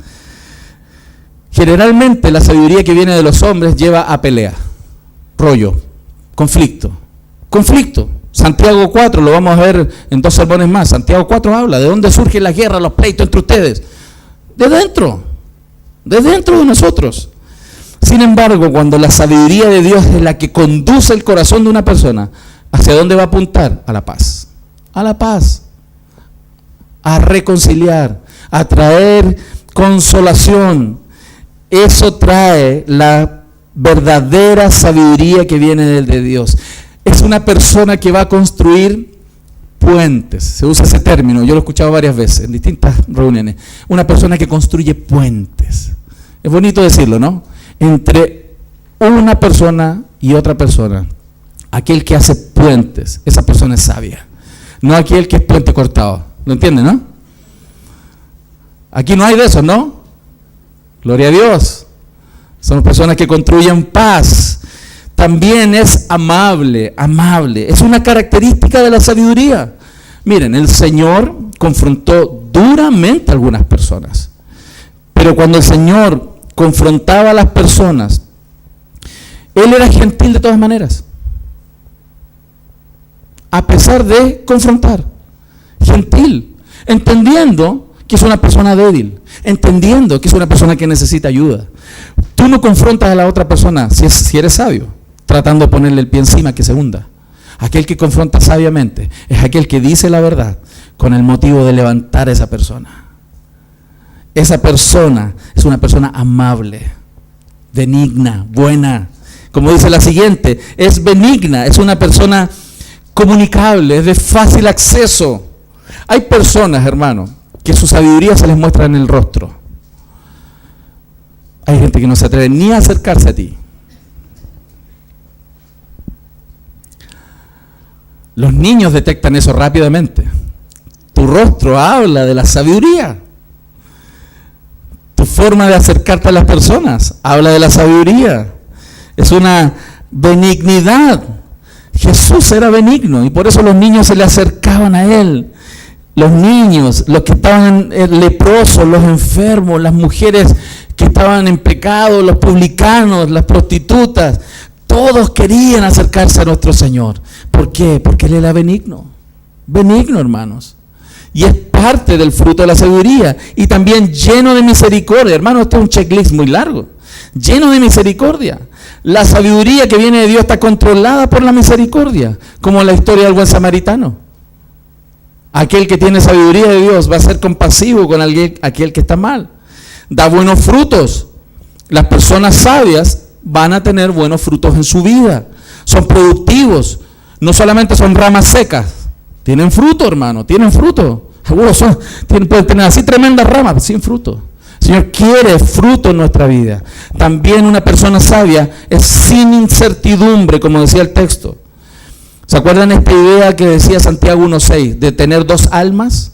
Generalmente la sabiduría que viene de los hombres lleva a pelea, rollo, conflicto. Santiago 4, lo vamos a ver en 2 sermones más. Santiago 4 habla de dónde surgen las guerras, los pleitos entre ustedes. De dentro de nosotros. Sin embargo, cuando la sabiduría de Dios es la que conduce el corazón de una persona, ¿hacia dónde va a apuntar? A la paz. A la paz. A reconciliar, a traer consolación. Eso trae la verdadera sabiduría que viene de Dios. Es una persona que va a construir puentes. Se usa ese término, yo lo he escuchado varias veces en distintas reuniones. Una persona que construye puentes. Es bonito decirlo, ¿no? Entre una persona y otra persona. Aquel que hace puentes, esa persona es sabia. No aquel que es puente cortado. ¿Lo entienden, no? Aquí no hay de eso, ¿no? Gloria a Dios. Son personas que construyen paz. También es amable. Es una característica de la sabiduría. Miren, el Señor confrontó duramente a algunas personas. Pero cuando el Señor confrontaba a las personas, Él era gentil de todas maneras. A pesar de confrontar. Gentil. Entendiendo que es una persona débil. Entendiendo que es una persona que necesita ayuda. Tú no confrontas a la otra persona si eres sabio, tratando de ponerle el pie encima que se hunda. Aquel que confronta sabiamente es aquel que dice la verdad con el motivo de levantar a esa persona. Esa persona es una persona amable, benigna, buena. Como dice la siguiente, es benigna, es una persona comunicable, es de fácil acceso. Hay personas, hermano, que su sabiduría se les muestra en el rostro. Hay gente que no se atreve ni a acercarse a ti. Los niños detectan eso rápidamente. Tu rostro habla de la sabiduría. Tu forma de acercarte a las personas habla de la sabiduría. Es una benignidad. Jesús era benigno y por eso los niños se le acercaban a Él. Los niños, los que estaban leprosos, los enfermos, las mujeres que estaban en pecado, los publicanos, las prostitutas, todos querían acercarse a nuestro Señor. ¿Por qué? Porque Él era benigno. Benigno, hermanos. Y es parte del fruto de la sabiduría. Y también lleno de misericordia. Hermano, este es un checklist muy largo. Lleno de misericordia. La sabiduría que viene de Dios está controlada por la misericordia. Como la historia del buen samaritano. Aquel que tiene sabiduría de Dios va a ser compasivo con aquel que está mal. Da buenos frutos. Las personas sabias van a tener buenos frutos en su vida. Son productivos. No solamente son ramas secas. Tienen fruto, hermano. Tienen fruto. Algunos pueden tener así tremendas ramas sin fruto. El Señor quiere fruto en nuestra vida. También una persona sabia es sin incertidumbre, como decía el texto. ¿Se acuerdan esta idea que decía Santiago 1:6 de tener dos almas?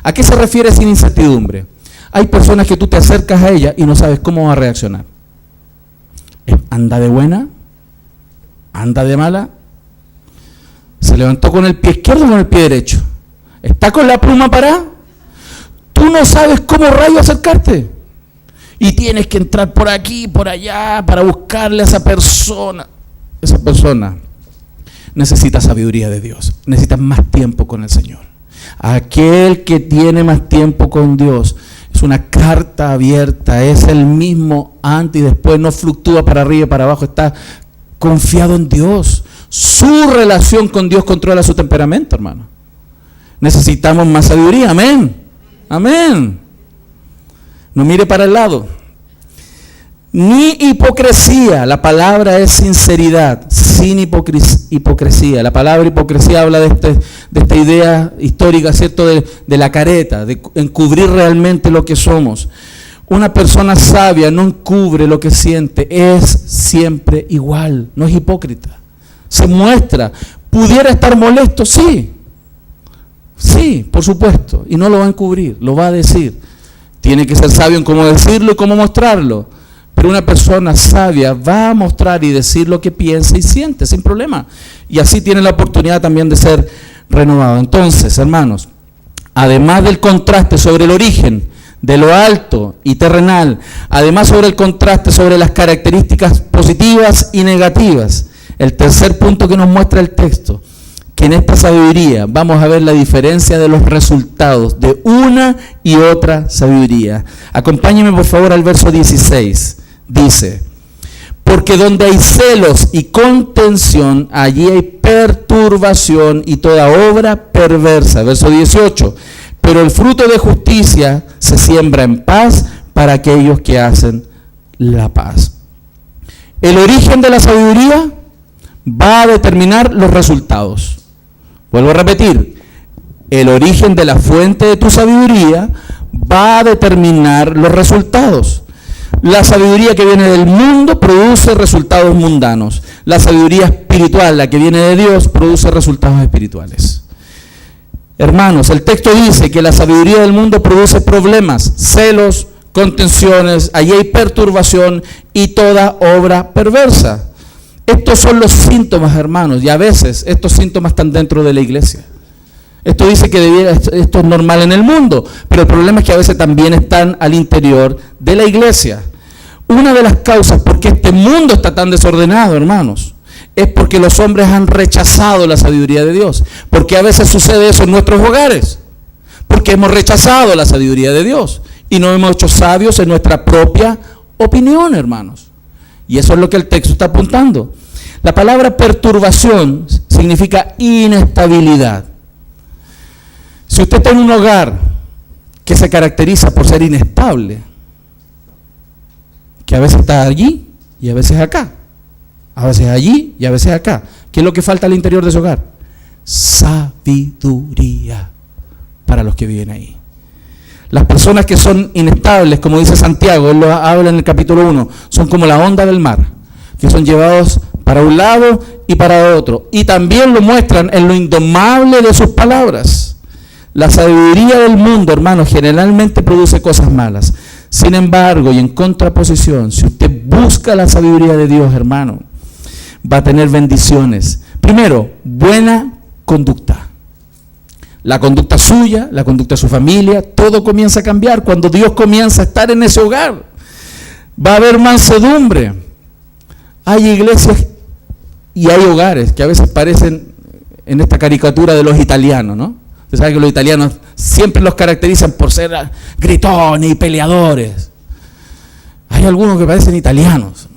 ¿A qué se refiere sin incertidumbre? Hay personas que tú te acercas a ella y no sabes cómo va a reaccionar. ¿Anda de buena? ¿Anda de mala? ¿Se levantó con el pie izquierdo o con el pie derecho? ¿Está con la pluma parada? Tú no sabes cómo rayo acercarte. Y tienes que entrar por aquí, por allá, para buscarle a esa persona. Esa persona necesita sabiduría de Dios. Necesita más tiempo con el Señor. Aquel que tiene más tiempo con Dios es una carta abierta, es el mismo antes y después, no fluctúa para arriba y para abajo, está confiado en Dios. Su relación con Dios controla su temperamento, hermano. Necesitamos más sabiduría, amén. Amén. No mire para el lado. Ni hipocresía, la palabra es sinceridad, sin hipocresía. La palabra hipocresía habla de esta idea histórica, ¿cierto? De la careta, de encubrir realmente lo que somos. Una persona sabia no encubre lo que siente, es siempre igual, no es hipócrita. Se muestra. ¿Pudiera estar molesto? Sí. Sí, por supuesto. Y no lo va a encubrir, lo va a decir. Tiene que ser sabio en cómo decirlo y cómo mostrarlo. Pero una persona sabia va a mostrar y decir lo que piensa y siente sin problema. Y así tiene la oportunidad también de ser renovado. Entonces, hermanos, además del contraste sobre el origen de lo alto y terrenal, además sobre el contraste sobre las características positivas y negativas, el tercer punto que nos muestra el texto, que en esta sabiduría vamos a ver la diferencia de los resultados de una y otra sabiduría. Acompáñenme por favor al verso 16. Dice, porque donde hay celos y contención, allí hay perturbación y toda obra perversa. Verso 18, pero el fruto de justicia se siembra en paz para aquellos que hacen la paz. El origen de la sabiduría va a determinar los resultados. Vuelvo a repetir, el origen de la fuente de tu sabiduría va a determinar los resultados. La sabiduría que viene del mundo produce resultados mundanos. La sabiduría espiritual, la que viene de Dios, produce resultados espirituales. Hermanos, el texto dice que la sabiduría del mundo produce problemas, celos, contenciones, allí hay perturbación y toda obra perversa. Estos son los síntomas, hermanos, y a veces estos síntomas están dentro de la iglesia. Esto dice que esto es normal en el mundo, pero el problema es que a veces también están al interior de la iglesia. Una de las causas por qué este mundo está tan desordenado, hermanos, es porque los hombres han rechazado la sabiduría de Dios. Porque a veces sucede eso en nuestros hogares. Porque hemos rechazado la sabiduría de Dios y nos hemos hecho sabios en nuestra propia opinión, hermanos. Y eso es lo que el texto está apuntando. La palabra perturbación significa inestabilidad. Si usted está en un hogar que se caracteriza por ser inestable, que a veces está allí y a veces acá, a veces allí y a veces acá, ¿qué es lo que falta al interior de ese hogar? Sabiduría para los que viven ahí. Las personas que son inestables, como dice Santiago, él lo habla en el capítulo 1, son como la onda del mar, que son llevados para un lado y para otro. Y también lo muestran en lo indomable de sus palabras. La sabiduría del mundo, hermanos, generalmente produce cosas malas. Sin embargo, y en contraposición, si usted busca la sabiduría de Dios, hermano, va a tener bendiciones. Primero, buena conducta. La conducta suya, la conducta de su familia, todo comienza a cambiar cuando Dios comienza a estar en ese hogar. Va a haber mansedumbre. Hay iglesias y hay hogares que a veces parecen en esta caricatura de los italianos, ¿no? Usted sabe que los italianos siempre los caracterizan por ser gritones y peleadores. Hay algunos que parecen italianos,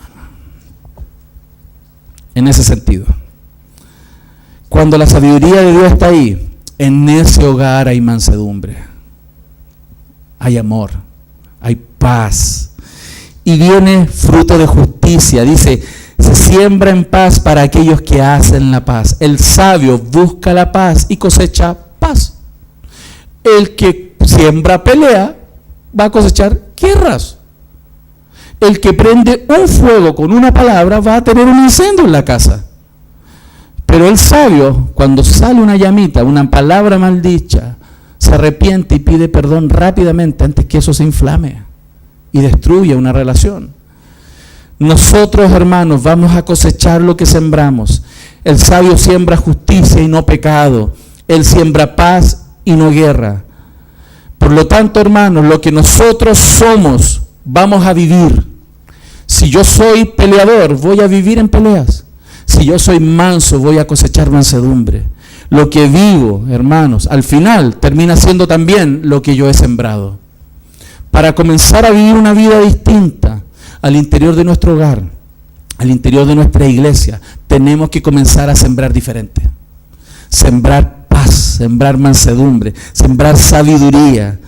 en ese sentido. Cuando la sabiduría de Dios está ahí, en ese hogar hay mansedumbre, hay amor, hay paz. Y viene fruto de justicia. Dice, se siembra en paz para aquellos que hacen la paz. El sabio busca la paz y cosecha paz. El que siembra pelea va a cosechar guerras. El que prende un fuego con una palabra va a tener un incendio en la casa. Pero el sabio, cuando sale una llamita, una palabra maldicha, se arrepiente y pide perdón rápidamente antes que eso se inflame y destruya una relación. Nosotros, hermanos, vamos a cosechar lo que sembramos. El sabio siembra justicia y no pecado. Él siembra paz y no guerra. Por lo tanto, hermanos, lo que nosotros somos, vamos a vivir. Si yo soy peleador, voy a vivir en peleas. Si yo soy manso, voy a cosechar mansedumbre. Lo que vivo, hermanos, al final termina siendo también lo que yo he sembrado. Para comenzar a vivir una vida distinta al interior de nuestro hogar, al interior de nuestra iglesia, tenemos que comenzar a sembrar diferente. Sembrar paz, sembrar mansedumbre, sembrar sabiduría.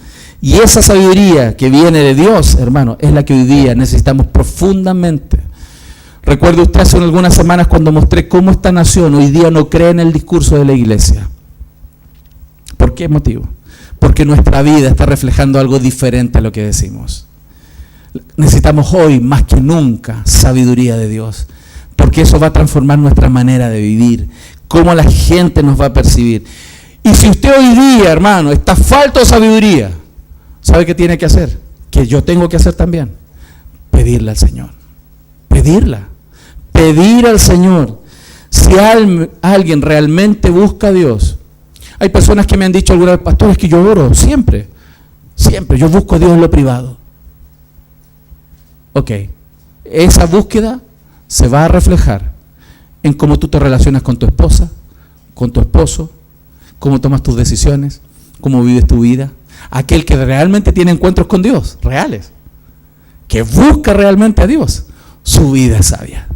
Y esa sabiduría que viene de Dios, hermano, es la que hoy día necesitamos profundamente. Recuerde usted hace algunas semanas cuando mostré cómo esta nación hoy día no cree en el discurso de la iglesia. ¿Por qué motivo? Porque nuestra vida está reflejando algo diferente a lo que decimos. Necesitamos hoy más que nunca sabiduría de Dios, porque eso va a transformar nuestra manera de vivir, cómo la gente nos va a percibir. Y si usted hoy día, hermano, está falto de sabiduría, ¿sabe qué tiene que hacer? Que yo tengo que hacer también. Pedirle al Señor. Pedirla. Pedir al Señor. Si alguien realmente busca a Dios. Hay personas que me han dicho alguna vez, pastor, es que yo oro siempre. Siempre. Yo busco a Dios en lo privado. Ok. Esa búsqueda se va a reflejar en cómo tú te relacionas con tu esposa, con tu esposo, cómo tomas tus decisiones, cómo vives tu vida. Aquel que realmente tiene encuentros con Dios, reales, que busca realmente a Dios, su vida es sabia,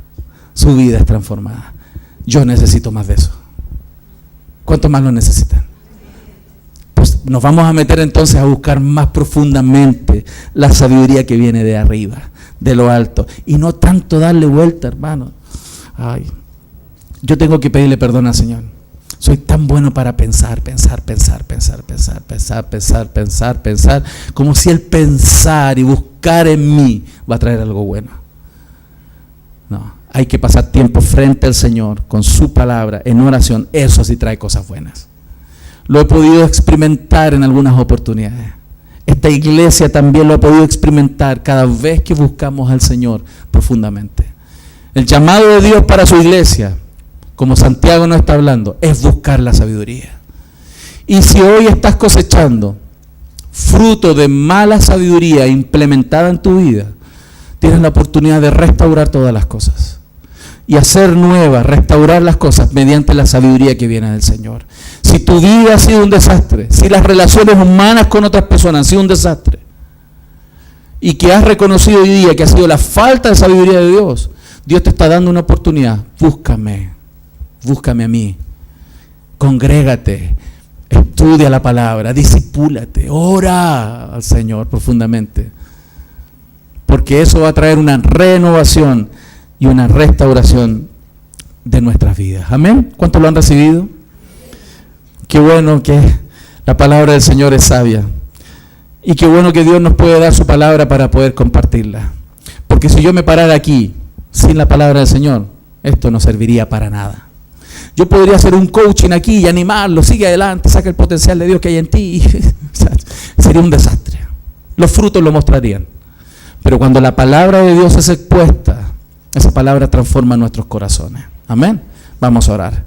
su vida es transformada. Yo necesito más de eso. ¿Cuántos más lo necesitan? Pues nos vamos a meter entonces a buscar más profundamente la sabiduría que viene de arriba, de lo alto, y no tanto darle vuelta, hermano. Ay, yo tengo que pedirle perdón al Señor. Soy tan bueno para pensar, como si el pensar y buscar en mí va a traer algo bueno. No, hay que pasar tiempo frente al Señor, con su palabra, en oración. Eso sí trae cosas buenas. Lo he podido experimentar en algunas oportunidades. Esta iglesia también lo ha podido experimentar cada vez que buscamos al Señor profundamente. El llamado de Dios para su iglesia, como Santiago nos está hablando, es buscar la sabiduría. Y si hoy estás cosechando fruto de mala sabiduría implementada en tu vida, tienes la oportunidad de restaurar todas las cosas y hacer nuevas, restaurar las cosas mediante la sabiduría que viene del Señor. Si tu vida ha sido un desastre, si las relaciones humanas con otras personas han sido un desastre, y que has reconocido hoy día que ha sido la falta de sabiduría de Dios, Dios te está dando una oportunidad. Búscame a mí, congrégate, estudia la palabra, discipúlate, ora al Señor profundamente, porque eso va a traer una renovación y una restauración de nuestras vidas. Amén. ¿Cuántos lo han recibido? Qué bueno que la palabra del Señor es sabia, y qué bueno que Dios nos puede dar su palabra para poder compartirla, porque si yo me parara aquí sin la palabra del Señor, esto no serviría para nada. Yo podría hacer un coaching aquí y animarlo, sigue adelante, saca el potencial de Dios que hay en ti. Sería un desastre. Los frutos lo mostrarían. Pero cuando la palabra de Dios es expuesta, esa palabra transforma nuestros corazones. Amén. Vamos a orar.